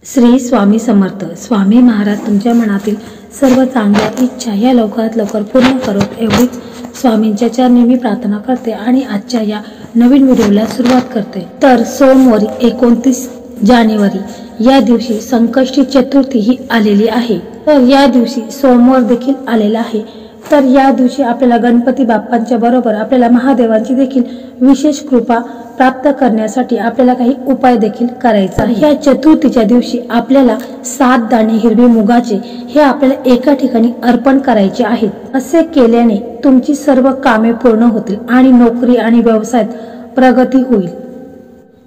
श्री स्वामी समर्थ. स्वामी महाराज तुमच्या मनातील सर्व चांगल्या इच्छा या लवकरात लवकर पूर्ण करोत एवढीच स्वामींच्या चरणी मी प्रार्थना करते आणि आजच्या या नवीन व्हिडिओला सुरुवात करते. तर सोमवारी 29 जानेवारी या दिवशी संकष्टी चतुर्थी ही आलेली आहे. तर या दिवशी सोमवार देखील आलेला आहे. तर या दिवशी आपल्याला गणपती बाप्पांच्या बरोबर आपल्याला महादेवांची देखील विशेष कृपा प्राप्त करण्यासाठी आपल्याला काही उपाय देखील करायचा आहे. या चतुर्थीच्या दिवशी आपल्याला 7 दाणे हिरवे मुगाचे हे आपल्याला एका ठिकाणी अर्पण करायचे आहेत. असे केल्याने तुमची सर्व कामे पूर्ण होतील आणि नोकरी आणि व्यवसायात प्रगती होईल.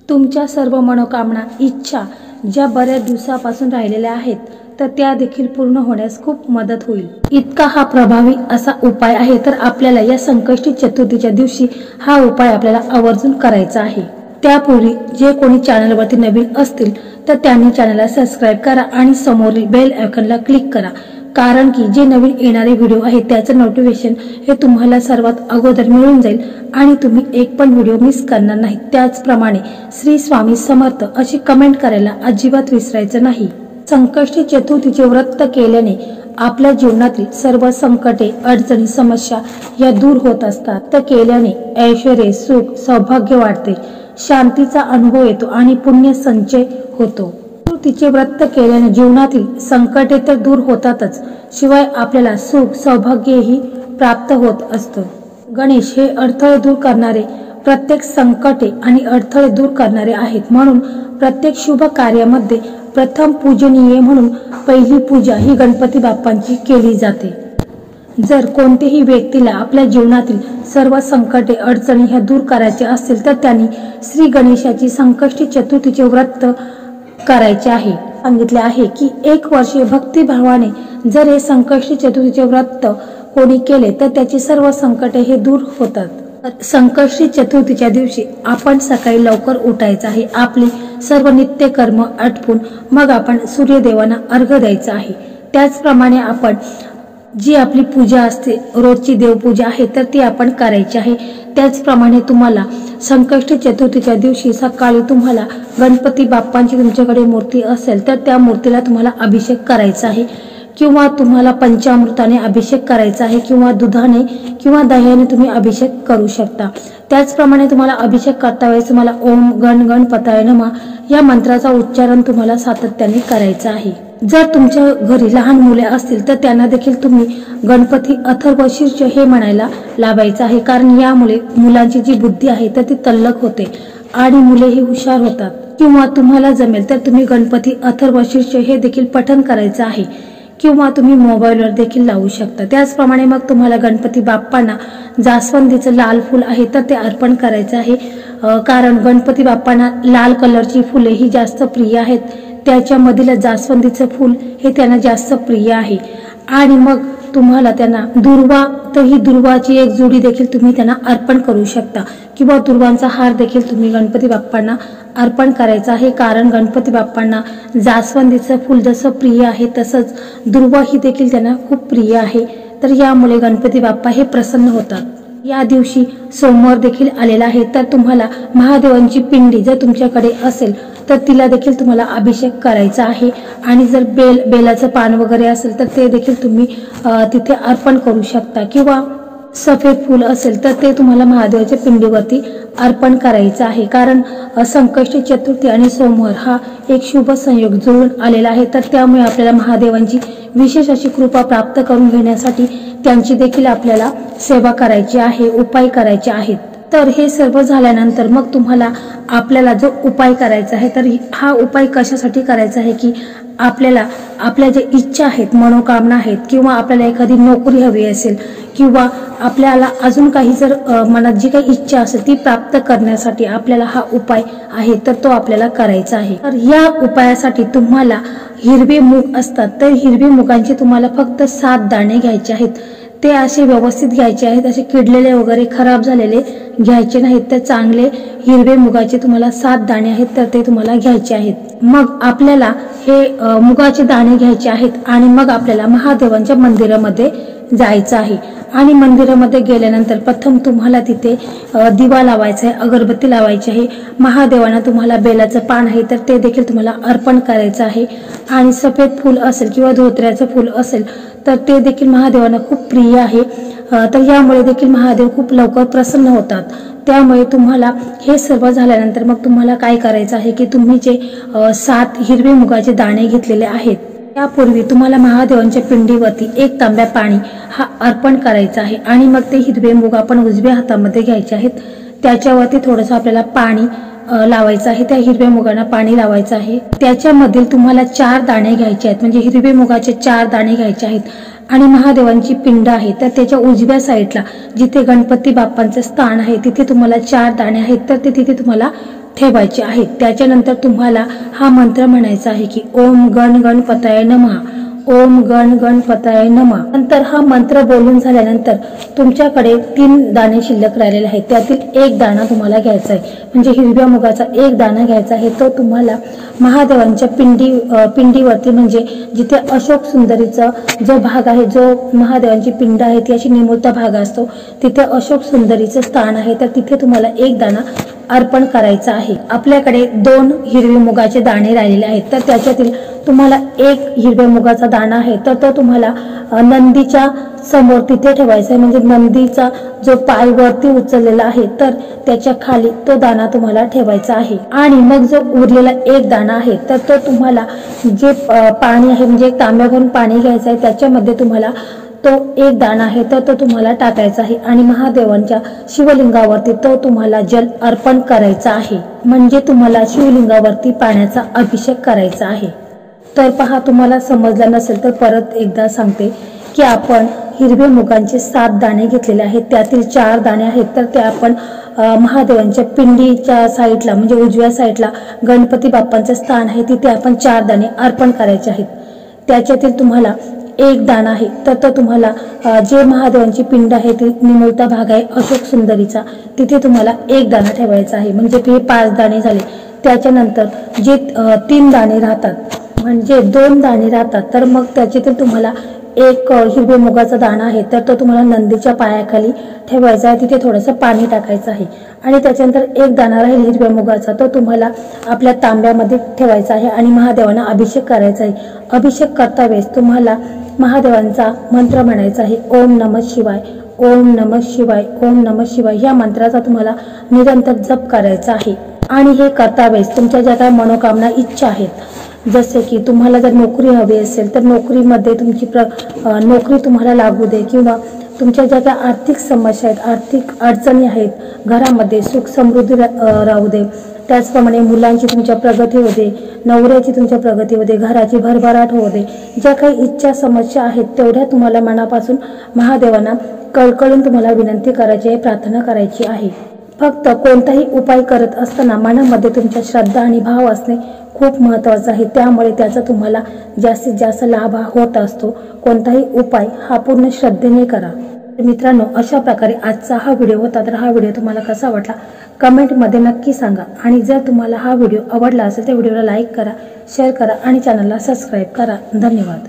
तुमच्या सर्व मनोकामना इच्छा ज्या बऱ्याच दिवसापासून राहिलेल्या आहेत तर त्या देखील पूर्ण होण्यास खूप मदत होईल. इतका हा प्रभावी असा उपाय आहे. तर आपल्याला या संकष्टी चतुर्थीच्या दिवशी हा उपाय आपल्याला आवर्जून करायचा आहे. त्यापूर्वी जे कोणी चॅनलवरती नवीन असतील तर त्यांनी चॅनलला सबस्क्राईब करा आणि समोरील बेल आयकॉनला क्लिक करा, कारण की जे नवीन येणारे व्हिडिओ आहे त्याचं नोटिफिकेशन हे तुम्हाला सर्वात अगोदर मिळून जाईल आणि तुम्ही एक पण व्हिडिओ मिस करणार नाही. त्याचप्रमाणे श्री स्वामी समर्थ अशी कमेंट करायला अजिबात विसरायचं नाही. संकष्टी चतुर्थीचे व्रत केल्याने आपल्या जीवनातील सर्व संकटे अडचणी समस्या या दूर होत असतात. तर केल्याने ऐश्वर्य सुख सौभाग्य वाढते, शांतीचा अनुभव येतो आणि पुण्य संचय होतो. चतुर्थीचे व्रत केल्याने जीवनातील संकटे तर दूर होतातच, शिवाय आपल्याला सुख सौभाग्यही प्राप्त होत असतं. गणेश हे अडथळे दूर करणारे, प्रत्येक संकटे आणि अडथळे दूर करणारे आहेत. म्हणून प्रत्येक शुभ कार्यामध्ये प्रथम पूजनीय म्हणून पहिली पूजा ही गणपती बाप्पांची केली जाते. जर कोणत्याही व्यक्तीला आपल्या जीवनातील सर्व संकटे अडचणी ह्या दूर करायचे असतील तर त्यांनी श्री गणेशाची संकष्टी चतुर्थीचे व्रत करायचे आहे. सांगितले आहे की 1 वर्ष भक्तिभावाने जर हे संकष्टी चतुर्थीचे व्रत कोणी केले तर त्याची सर्व संकटे हे दूर होतात. संकष्टी चतुर्थीच्या दिवशी आपण सकाळी लवकर उठायचं आहे. आपली सर्व नित्य कर्म आटपून मग आपण सूर्यदेवांना अर्घ्य द्यायचा आहे. त्याचप्रमाणे आपण जी आपली पूजा असते रोजची देवपूजा आहे तर ती आपण करायची आहे. त्याचप्रमाणे तुम्हाला संकष्टी चतुर्थीच्या दिवशी सकाळी तुम्हाला गणपती बाप्पांची तुमच्याकडे मूर्ती असेल तर त्या मूर्तीला तुम्हाला अभिषेक करायचा आहे, किंवा तुम्हाला पंचामृताने अभिषेक करायचा आहे, किंवा दुधाने किंवा दह्याने तुम्ही अभिषेक करू शकता. त्याचप्रमाणे तुम्हाला अभिषेक करता वेळेस तुम्हाला ओम गण गणपताय नमः या मंत्राचा उच्चारण तुम्हाला सातत्याने करायचा आहे. जर तुमच्या घरी लहान मुले असतील तर त्यांना देखील तुम्ही गणपती अथर्वशीर्ष हे म्हणायला लावायचं आहे, कारण यामुळे मुलांची जी बुद्धी आहे तर ती तल्लख होते आणि मुलेही हुशार होतात. किंवा तुम्हाला जमेल तर तुम्ही गणपती अथर्वशीर्ष हे देखील पठण करायचं आहे, किंवा तुम्ही मोबाईलवर देखील लावू शकता. त्याचप्रमाणे मग तुम्हाला गणपती बाप्पांना जास्वंदीचं लाल फूल आहे तर ते अर्पण करायचं आहे, कारण गणपती बाप्पांना लाल कलरची फुले ही जास्त प्रिय आहेत. त्याच्यामधील जास्वंदीचं फूल हे त्यांना जास्त प्रिय आहे. आणि मग तुम्हाला त्यांना दुर्वा, तर ही दुर्वाची एक जोडी देखील तुम्ही त्यांना अर्पण करू शकता, किंवा दुर्वांचा हार देखील तुम्ही गणपती बाप्पांना अर्पण करायचा आहे, कारण गणपती बाप्पांना जास्वंदीचं फूल जसं प्रिय आहे तसंच दुर्वा ही देखील त्यांना खूप प्रिय आहे. तर यामुळे गणपती बाप्पा हे प्रसन्न होतात. या दिवशी सोमवार देखील आलेला आहे. तर तुम्हाला महादेवांची पिंडी जर तुमच्याकडे असेल तर तिला देखील तुम्हाला अभिषेक करायचा आहे. आणि जर बेलाचं पान वगैरे असेल तर ते देखील तुम्ही तिथे अर्पण करू शकता, किंवा सफेद फूल असेल तर ते तुम्हाला महादेवाच्या पिंडीवरती अर्पण करायचं आहे. कारण संकष्टी चतुर्थी आणि सोमवार हा एक शुभ संयोग जुळून आलेला आहे. तर त्यामुळे आपल्याला महादेवांची विशेष अशी कृपा प्राप्त करून घेण्यासाठी त्यांची देखील आपल्याला सेवा करायची आहे, उपाय करायचे आहेत. तर हे सर्व झाल्यानंतर मग तुम्हाला आपल्याला जो उपाय करायचा आहे तर हा उपाय कशासाठी करायचा आहे की आपल्याला आपल्या ज्या इच्छा आहेत, मनोकामना आहेत, किंवा आपल्याला एखादी नोकरी हवी असेल, किंवा आपल्याला अजून काही जर मनात जी काही इच्छा असेल ती प्राप्त करण्यासाठी आपल्याला हा उपाय आहे तर तो आपल्याला करायचा आहे. तर या उपायासाठी तुम्हाला हिरवे मूग असतात तर हिरवी मुगांचे तुम्हाला फक्त 7 दाणे घ्यायचे आहेत. ते असे व्यवस्थित घ्यायचे आहेत, असे किडलेले वगैरे खराब झालेले घ्यायचे नाहीत. तर चांगले हिरवे मुगाचे तुम्हाला 7 दाणे आहेत तर ते तुम्हाला घ्यायचे आहेत. मग आपल्याला हे मुगाचे दाणे घ्यायचे आहेत आणि मग आपल्याला महादेवांच्या मंदिरामध्ये जायचं आहे आणि मंदिरामध्ये गेल्यानंतर प्रथम तुम्हाला तिथे दिवा लावायचा आहे, अगरबत्ती लावायची आहे। महादेवांना तुम्हाला बेलाचं पान आहे तर ते देखील तुम्हाला अर्पण करायचं आहे आणि सफेद फूल असेल किंवा धोत्र्याचं फूल असेल तर ते देखील महादेवांना खूप प्रिय आहे। तर यामुळे देखील महादेव खूप लवकर प्रसन्न होतात। त्यामुळे तुम्हाला हे सर्व झाल्यानंतर मग तुम्हाला काय करायचं आहे की तुम्ही जे 7 हिरवे मुगाचे दाणे घेतलेले आहेत त्यापूर्वी तुम्हाला महादेवांच्या पिंडीवरती 1 तांब्या पाणी हा अर्पण करायचा आहे आणि मग ते हिरवे मूग आपण उजव्या हातामध्ये घ्यायचे आहेत। त्याच्यावरती थोडंसं आपल्याला पाणी लावायचं आहे, त्या हिरव्या मुगांना पाणी लावायचं आहे। त्याच्यामधील तुम्हाला 4 दाणे घ्यायचे आहेत, म्हणजे हिरवे मुगाचे 4 दाणे घ्यायचे आहेत आणि महादेवांची पिंड आहे तर त्याच्या उजव्या साईडला जिथे गणपती बाप्पांचे स्थान आहे तिथे तुम्हाला 4 दाणे आहेत तर ते तिथे तुम्हाला ठेवायचे आहेत। त्याच्यानंतर तुम्हाला हा मंत्र म्हणायचा आहे की ओम गण गणपतये नमः, ओम गण गणपतये नमः। नंतर हा मंत्र बोलून झाल्यानंतर तुमच्याकडे 3 दाणे शिल्लक राहिलेले आहेत, त्यातील 1 दाणा तुम्हाला घ्यायचा आहे, म्हणजे हिरव्या मुगाचा 1 दाणा घ्यायचा आहे। तो तुम्हाला महादेवांच्या पिंडीवरती म्हणजे जिथे अशोक सुंदरीचा जो भाग आहे, जो महादेवांची पिंड आहे त्याची निमुळता भाग असतो तिथे अशोक सुंदरीचं स्थान आहे तर तिथे तुम्हाला 1 दाणा अर्पण करायचा आहे। आपल्याकडे 2 हिरवे मुगाचे दाणे राहिलेले आहेत तर त्याच्यातील तुम्हाला 1 हिरव्या मुगाचा दाणा आहे तर तो तुम्हाला नंदीच्या समोर तिथे ठेवायचा आहे, म्हणजे नंदीचा जो पाय वरती उचललेला आहे तर त्याच्या खाली तो दाणा तुम्हाला ठेवायचा आहे। आणि मग जो उरलेला 1 दाणा आहे तर तो तुम्हाला जे पाणी आहे म्हणजे तांब्या भरून पाणी घ्यायचं आहे त्याच्यामध्ये तुम्हाला तो 1 दाणा आहे तर तो तुम्हाला टाकायचा आहे आणि महादेवांच्या शिवलिंगावरती तो तुम्हाला जल अर्पण करायचा आहे, म्हणजे तुम्हाला शिवलिंगावरती पाण्याचा अभिषेक करायचा आहे। तर पहा, तुम्हाला समजलं नसेल तर परत एकदा सांगते की आपण हिरवे मुगांचे 7 दाणे घेतलेले आहेत, त्यातील 4 दाणे आहेत तर ते आपण महादेवांच्या पिंडीच्या साईडला म्हणजे उजव्या साईडला गणपती बाप्पांचे स्थान आहे तिथे आपण 4 दाणे अर्पण करायचे आहेत। त्याच्यातील तुम्हाला 1 दाणा आहे तर तो तुम्हाला जे महादेवांची पिंड आहे ती निमुळता भाग आहे अशोक सुंदरीचा तिथे तुम्हाला 1 दाणा ठेवायचा आहे, म्हणजे ते 5 दाणे झाले। त्याच्यानंतर जे 3 दाणे राहतात म्हणजे 2 दाणे राहतात तर मग त्याच्यातील तुम्हाला 1 हिरवे मुगाचा दाणा आहे तर तो तुम्हाला नंदीच्या पायाखाली ठेवायचा आहे, तिथे थोडंसं पाणी टाकायचं आहे आणि त्याच्यानंतर 1 दाणा राहील हिरव्या मुगाचा तो तुम्हाला आपल्या तांब्यामध्ये ठेवायचा आहे आणि महादेवांना अभिषेक करायचा आहे। अभिषेक करता वेळेस तुम्हाला महादेवांचा मंत्र म्हणायचा आहे ओम नमः शिवाय, ओम नमः शिवाय, ओम नमः शिवाय। या मंत्राचा तुम्हाला निरंतर जप करायचा आहे आणि हे करता वेळेस तुमच्या ज्या काही मनोकामना इच्छा आहेत, जसे की तुम्हाला जर नोकरी हवी असेल तर नोकरीमध्ये तुमची नोकरी तुम्हाला लागू दे, किंवा तुमच्या ज्या काही आर्थिक समस्या आहेत, आर्थिक अडचणी आहेत, घरामध्ये सुख समृद्धी राहू दे, त्याचप्रमाणे मुलांची तुमच्या प्रगती होऊ दे, नवऱ्याची तुमच्या प्रगती होऊ दे, घराची भरभराट होऊ दे, ज्या काही इच्छा समस्या आहेत तेवढ्या तुम्हाला मनापासून महादेवांना कळकळून तुम्हाला विनंती करायची आहे, प्रार्थना करायची आहे। फक्त कोणताही उपाय करत असताना मनामध्ये तुमच्या श्रद्धा आणि भाव असणे खूप महत्त्वाचं आहे, त्यामुळे त्याचा तुम्हाला जास्तीत जास्त लाभ होत असतो। कोणताही उपाय हा पूर्ण श्रद्धेने करा। मित्रांनो, अशा प्रकारे आजचा हा व्हिडिओ होता, तर हा व्हिडिओ तुम्हाला कसा वाटला कमेंटमध्ये नक्की सांगा आणि जर तुम्हाला हा व्हिडिओ आवडला असेल तर व्हिडिओला लाईक करा, शेअर करा आणि चॅनलला सबस्क्राईब करा। धन्यवाद।